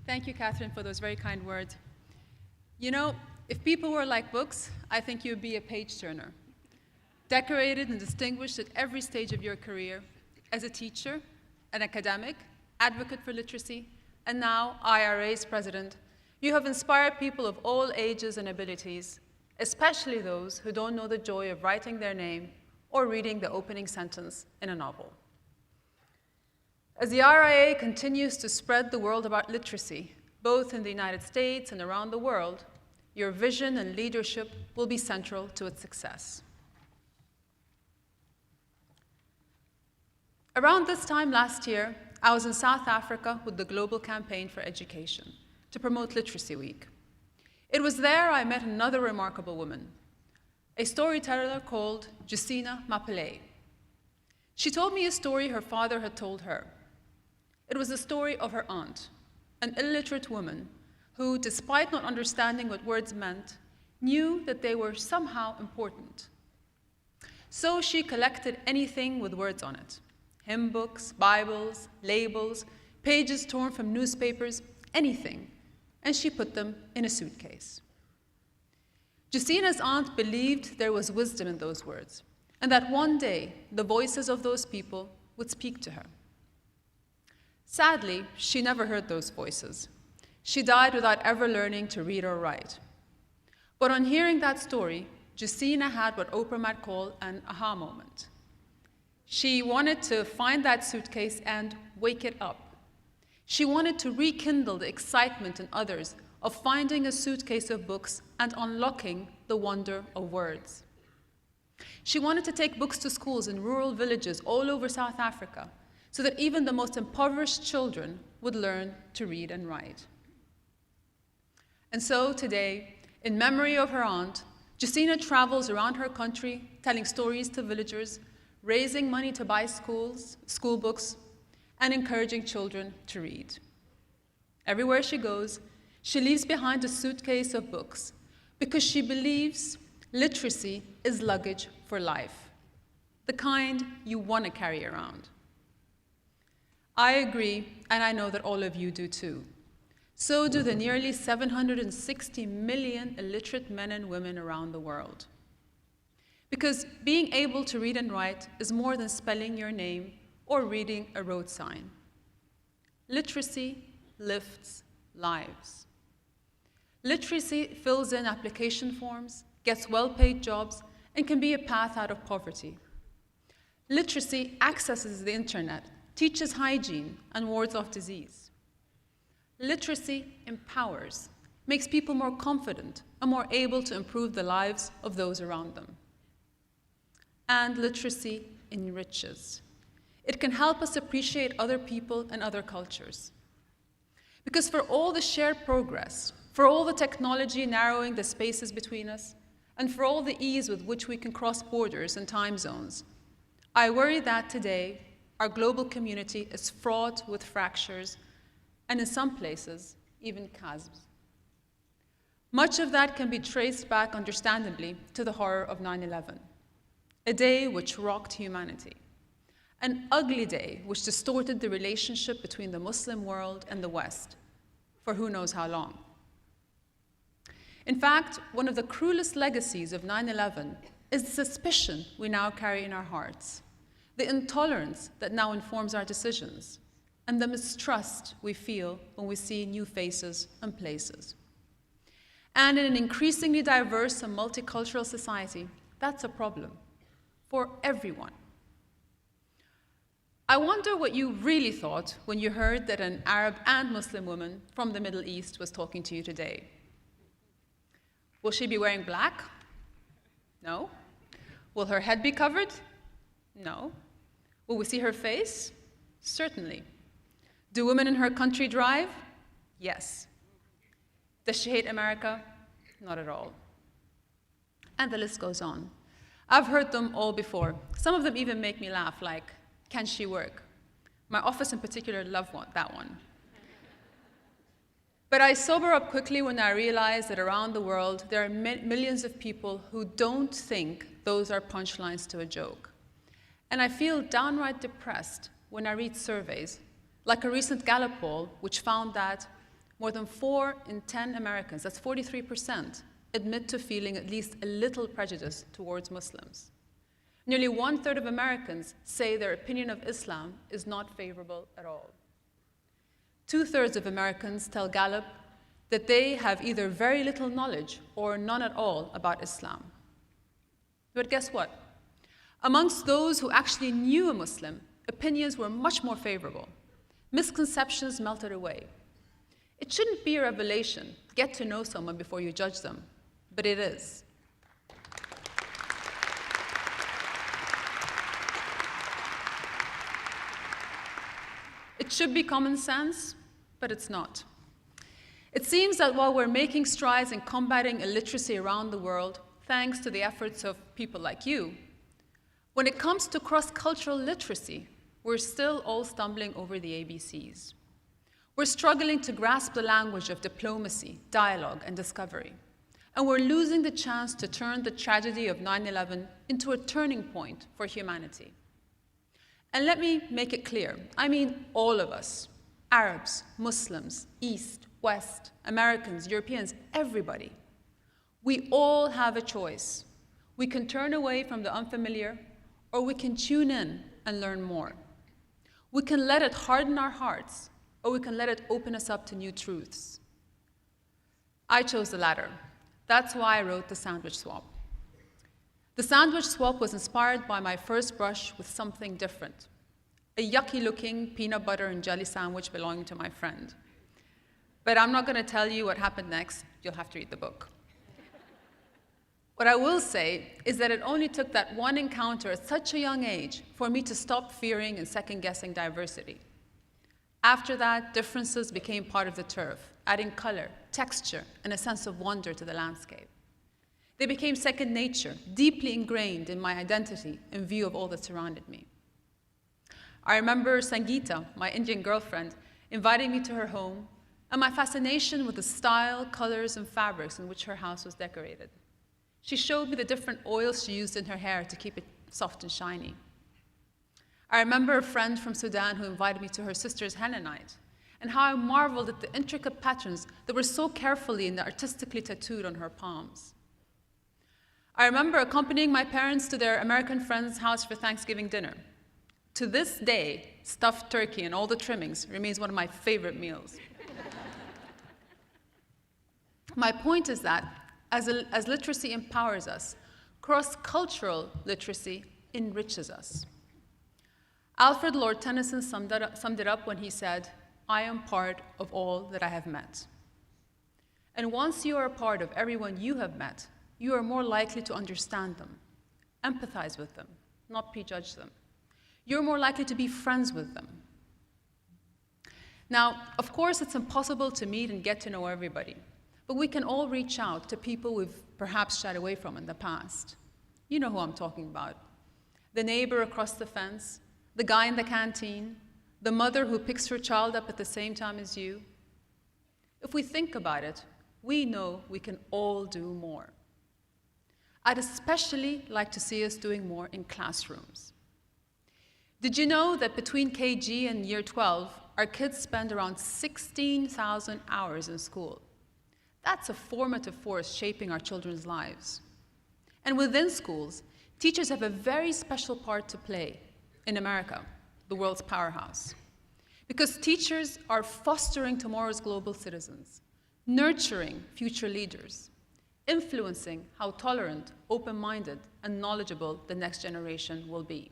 Thank you, Catherine, for those very kind words. You know, if people were like books, I think you'd be a page-turner, decorated and distinguished at every stage of your career as a teacher, an academic, advocate for literacy, and now IRA's president. You have inspired people of all ages and abilities, especially those who don't know the joy of writing their name or reading the opening sentence in a novel. As the RIA continues to spread the word about literacy, both in the United States and around the world, your vision and leadership will be central to its success. Around this time last year, I was in South Africa with the Global Campaign for Education to promote Literacy Week. It was there I met another remarkable woman, a storyteller called Justina Mapele. She told me a story her father had told her. It was the story of her aunt, an illiterate woman who, despite not understanding what words meant, knew that they were somehow important. So she collected anything with words on it: hymn books, Bibles, labels, pages torn from newspapers, anything, and she put them in a suitcase. Justina's aunt believed there was wisdom in those words, and that one day the voices of those people would speak to her. Sadly, she never heard those voices. She died without ever learning to read or write. But on hearing that story, Justina had what Oprah might call an aha moment. She wanted to find that suitcase and wake it up. She wanted to rekindle the excitement in others of finding a suitcase of books and unlocking the wonder of words. She wanted to take books to schools in rural villages all over South Africa so that even the most impoverished children would learn to read and write. And so today, in memory of her aunt, Justina travels around her country telling stories to villagers, raising money to buy school books, and encouraging children to read. Everywhere she goes, she leaves behind a suitcase of books because she believes literacy is luggage for life, the kind you want to carry around. I agree, and I know that all of you do too. So do the nearly 760 million illiterate men and women around the world. Because being able to read and write is more than spelling your name or reading a road sign. Literacy lifts lives. Literacy fills in application forms, gets well-paid jobs, and can be a path out of poverty. Literacy accesses the internet, teaches hygiene, and wards off disease. Literacy empowers, makes people more confident and more able to improve the lives of those around them. And literacy enriches. It can help us appreciate other people and other cultures. Because for all the shared progress, for all the technology narrowing the spaces between us, and for all the ease with which we can cross borders and time zones, I worry that today our global community is fraught with fractures and in some places, even chasms. Much of that can be traced back, understandably, to the horror of 9/11, a day which rocked humanity, an ugly day which distorted the relationship between the Muslim world and the West for who knows how long. In fact, one of the cruelest legacies of 9/11 is the suspicion we now carry in our hearts, the intolerance that now informs our decisions, and the mistrust we feel when we see new faces and places. And in an increasingly diverse and multicultural society, that's a problem for everyone. I wonder what you really thought when you heard that an Arab and Muslim woman from the Middle East was talking to you today. Will she be wearing black? No. Will her head be covered? No. Will we see her face? Certainly. Do women in her country drive? Yes. Does she hate America? Not at all. And the list goes on. I've heard them all before. Some of them even make me laugh, like, can she work? My office in particular loved that one. But I sober up quickly when I realize that around the world there are millions of people who don't think those are punchlines to a joke. And I feel downright depressed when I read surveys, like a recent Gallup poll, which found that more than 4 in 10 Americans, that's 43%, admit to feeling at least a little prejudice towards Muslims. Nearly 1/3 of Americans say their opinion of Islam is not favorable at all. 2/3 of Americans tell Gallup that they have either very little knowledge or none at all about Islam. But guess what? Amongst those who actually knew a Muslim, opinions were much more favorable. Misconceptions melted away. It shouldn't be a revelation, get to know someone before you judge them, but it is. It should be common sense, but it's not. It seems that while we're making strides in combating illiteracy around the world, thanks to the efforts of people like you, when it comes to cross-cultural literacy, we're still all stumbling over the ABCs. We're struggling to grasp the language of diplomacy, dialogue, and discovery. And we're losing the chance to turn the tragedy of 9/11 into a turning point for humanity. And let me make it clear, I mean all of us, Arabs, Muslims, East, West, Americans, Europeans, everybody. We all have a choice. We can turn away from the unfamiliar, or we can tune in and learn more. We can let it harden our hearts, or we can let it open us up to new truths. I chose the latter. That's why I wrote The Sandwich Swap. The Sandwich Swap was inspired by my first brush with something different, a yucky-looking peanut butter and jelly sandwich belonging to my friend. But I'm not going to tell you what happened next. You'll have to read the book. What I will say is that it only took that one encounter at such a young age for me to stop fearing and second-guessing diversity. After that, differences became part of the turf, adding color, texture, and a sense of wonder to the landscape. They became second nature, deeply ingrained in my identity in view of all that surrounded me. I remember Sangeeta, my Indian girlfriend, inviting me to her home, and my fascination with the style, colors, and fabrics in which her house was decorated. She showed me the different oils she used in her hair to keep it soft and shiny. I remember a friend from Sudan who invited me to her sister's henna night, and how I marveled at the intricate patterns that were so carefully and artistically tattooed on her palms. I remember accompanying my parents to their American friend's house for Thanksgiving dinner. To this day, stuffed turkey and all the trimmings remains one of my favorite meals. My point is that as literacy empowers us, cross-cultural literacy enriches us. Alfred Lord Tennyson summed it up when he said, "I am part of all that I have met." And once you are a part of everyone you have met, you are more likely to understand them, empathize with them, not prejudge them. You're more likely to be friends with them. Now, of course, it's impossible to meet and get to know everybody, but we can all reach out to people we've perhaps shied away from in the past. You know who I'm talking about. The neighbor across the fence, the guy in the canteen, the mother who picks her child up at the same time as you. If we think about it, we know we can all do more. I'd especially like to see us doing more in classrooms. Did you know that between KG and year 12, our kids spend around 16,000 hours in school? That's a formative force shaping our children's lives. And within schools, teachers have a very special part to play in America, the world's powerhouse. Because teachers are fostering tomorrow's global citizens, nurturing future leaders, influencing how tolerant, open-minded, and knowledgeable the next generation will be.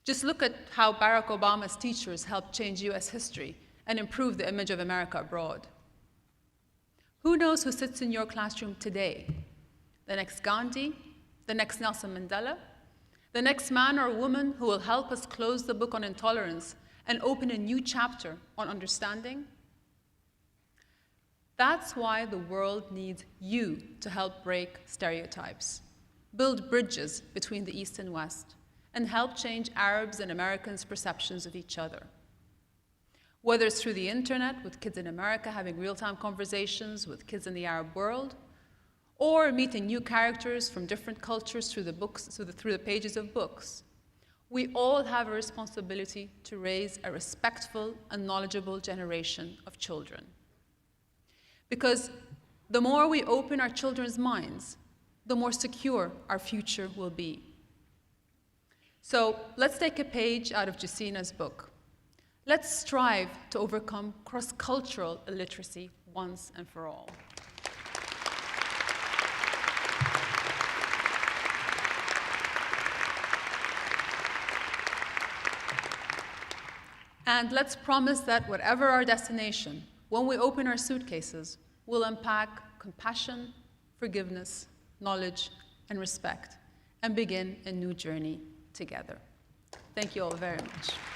Just look at how Barack Obama's teachers helped change US history and improve the image of America abroad. Who knows who sits in your classroom today? The next Gandhi, the next Nelson Mandela, the next man or woman who will help us close the book on intolerance and open a new chapter on understanding? That's why the world needs you to help break stereotypes, build bridges between the East and West, and help change Arabs and Americans' perceptions of each other. Whether it's through the internet, with kids in America having real-time conversations with kids in the Arab world, or meeting new characters from different cultures through the pages of books, we all have a responsibility to raise a respectful and knowledgeable generation of children. Because the more we open our children's minds, the more secure our future will be. So let's take a page out of Jacina's book. Let's strive to overcome cross-cultural illiteracy once and for all. And let's promise that whatever our destination, when we open our suitcases, we'll unpack compassion, forgiveness, knowledge, and respect, and begin a new journey together. Thank you all very much.